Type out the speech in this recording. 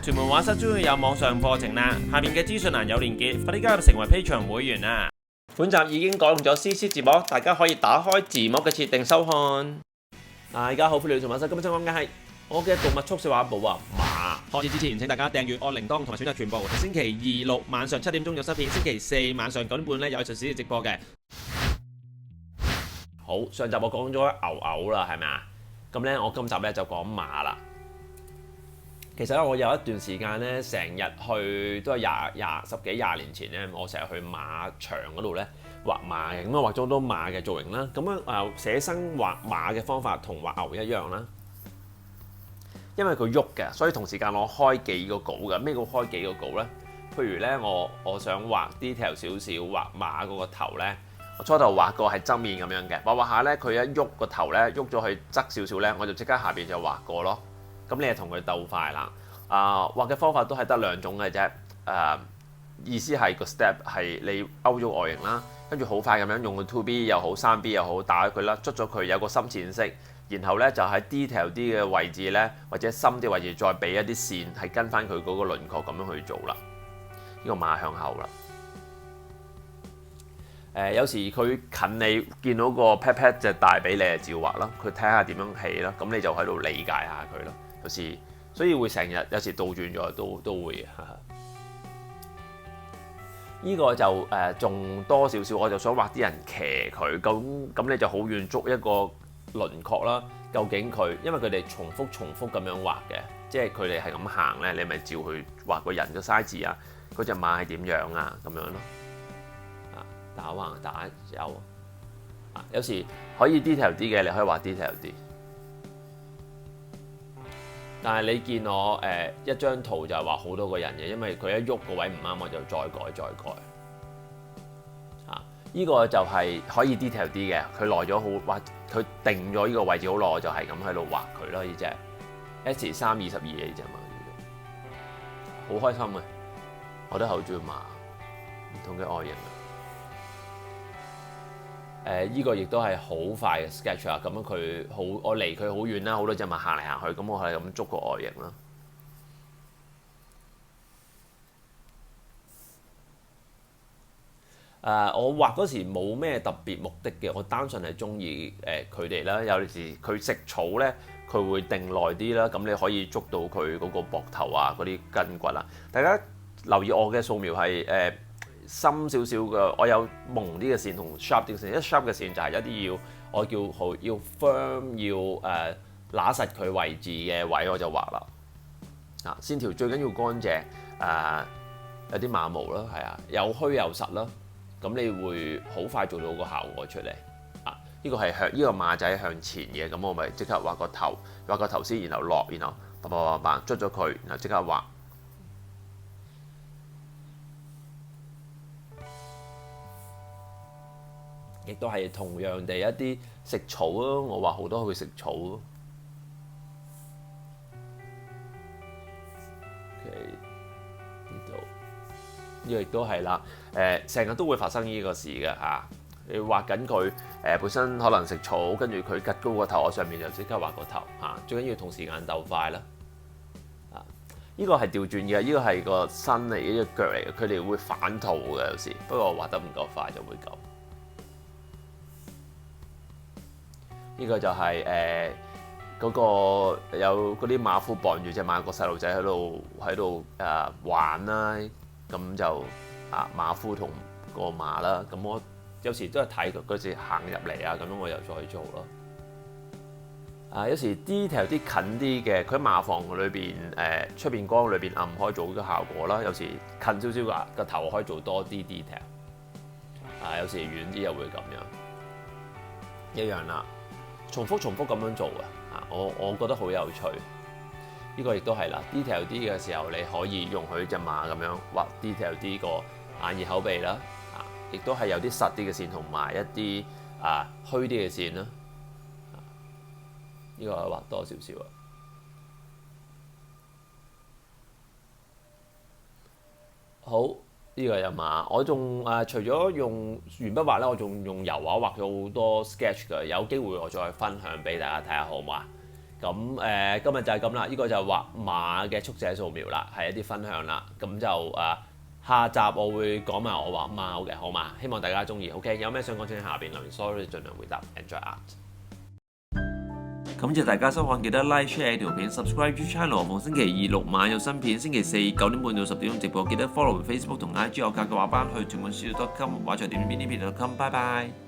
屯門畫室終於有網上課程啦，下面嘅資訊欄有連結，快啲加入成為 Patreon 會員啦！本集已經改用咗 CC 字幕，大家可以打開字幕嘅設定收看。大家好，歡迎嚟到屯門畫室，今日想講嘅係我嘅動物速寫畫簿啊馬。開始之前，請大家訂閱按鈴鐺同埋選擇全部。星期二六晚上7點鐘有新片，星期四晚上9點半咧有藝術史直播嘅。好，上集我講咗牛啦，係咪啊？咁咧，我今集咧就講馬啦。其實咧，我有一段時間咧，成日去都係十幾廿年前咧，我成日去馬場嗰度咧畫馬嘅，咁啊畫咗好多馬嘅造型啦。咁樣寫生畫馬嘅方法同畫牛一樣啦，因為佢喐嘅，所以同時間我開幾個稿嘅。咩叫開幾個稿咧？譬如咧，我想畫 detail 少少，畫馬嗰個頭咧，我初頭畫個係側面咁樣嘅，畫下咧佢一喐個頭咧，喐咗去側少少咧，我就即刻下邊就畫過咯。咁你係同佢鬥快啦。畫嘅方法都係得兩種嘅啫。意思係個 step 係你勾咗外形啦，跟住好快咁樣用個 2B 又好 3B 又好打佢啦，捽咗佢有個深淺色，然後咧就喺 detail 啲嘅位置咧，或者深啲位置再俾一啲線係跟翻佢嗰個輪廓咁樣去做啦。呢個馬向後啦。有時佢近你見到個 pat pat 就帶俾你就照畫啦，佢睇下點樣起啦，咁你就喺度理解下佢啦。有時所以會成日有時倒轉咗都會嘅。呢個就仲多少少，我就想畫啲人騎佢，咁你就好遠捉一個輪廓啦。究竟佢因為佢哋重複咁樣畫嘅，即係佢哋係咁行咧，你咪照去畫個人嘅 size 啊，嗰隻馬係點樣啊咁樣咯。打橫打右，有時可以 detail 啲嘅，你可以畫 detail 啲。但係你見我一張圖就係畫好多個人嘅，因為佢一喐個位唔啱，我就再改。呢個就係可以 detail 啲嘅，佢耐咗好畫，佢定咗呢個位置好耐，我就係咁喺度畫佢咯。呢隻 S322呢隻馬，好開心嘅，我都好中意馬，唔同嘅外形。呢個亦都係好快嘅 sketch 啊！咁樣佢好，我離佢好遠啦，好多隻馬行嚟行去，咁我係咁捉個外形啦。我畫嗰時冇咩特別目的嘅，我單純係中意佢哋啦。有時佢食草咧，佢會定耐啲啦，咁你可以捉到佢嗰個膊頭啊，嗰啲筋骨啊。大家留意我嘅素描係深少少嘅，我有蒙啲嘅線同 sharp 啲嘅線。一 sharp 嘅線就係一啲我叫好要 firm 要揦實佢位置嘅位我就畫啦。線條最緊要乾淨，有啲馬毛啦，係啊，又虛又實啦。咁你會好快做到個效果出嚟。呢個係呢個馬仔向前嘅，咁我咪即刻畫個頭先，然後落，然後捽咗佢，然後即刻畫。亦都係同樣地一啲食草咯，我畫好多佢食草咯。呢度呢個亦都係啦，成日都會發生呢個事嘅嚇。你畫緊佢本身可能食草，跟住佢趌高個頭，我上面就即刻畫個頭嚇。最緊要同時間鬥快啦。呢個係調轉嘅，呢個係個身嚟，呢個腳嚟嘅，佢哋會反肚嘅有時，不過我畫得唔夠快就會咁。呢個就係嗰個有嗰啲馬夫綁住隻馬，個細路仔喺度玩啦，咁就馬夫同個馬啦。咁我有時都係睇佢嗰時行入嚟啊，咁樣我又再做咯。有時 detail 啲近啲嘅，佢喺馬房裏邊出邊光裏邊暗可以做呢個效果啦。有時近少少個頭可以做多啲 detail。有時遠啲又會咁樣一樣啦。重複咁樣做啊！我覺得好有趣。呢個亦都係啦 ，detail 啲嘅時候，你可以容許隻馬咁樣畫 detail 啲個眼耳口鼻啦。亦都係有啲實啲嘅線，同埋一啲虛啲嘅線啦。呢個畫多少少啊。好。呢個有馬，我仲除咗用鉛筆畫咧，我仲用油畫畫咗好多 sketch 嘅，有機會我再分享俾大家睇下好唔好啊？咁今日就係咁啦，呢個就係畫馬嘅速寫素描啦，係一啲分享啦。咁就下集我會講埋我畫貓嘅，好嘛？希望大家中意。OK， 有咩想講請喺下邊留言，sorry，盡量回答。Enjoy art。感謝大家收看，記得 like share 條片 ，subscribe to channel。逢星期二6晚有新片，星期四9點半到10點鐘直播。記得 follow Facebook 同 IG 我教嘅畫班去屯門書 .com 畫在點邊呢邊 .com。拜拜。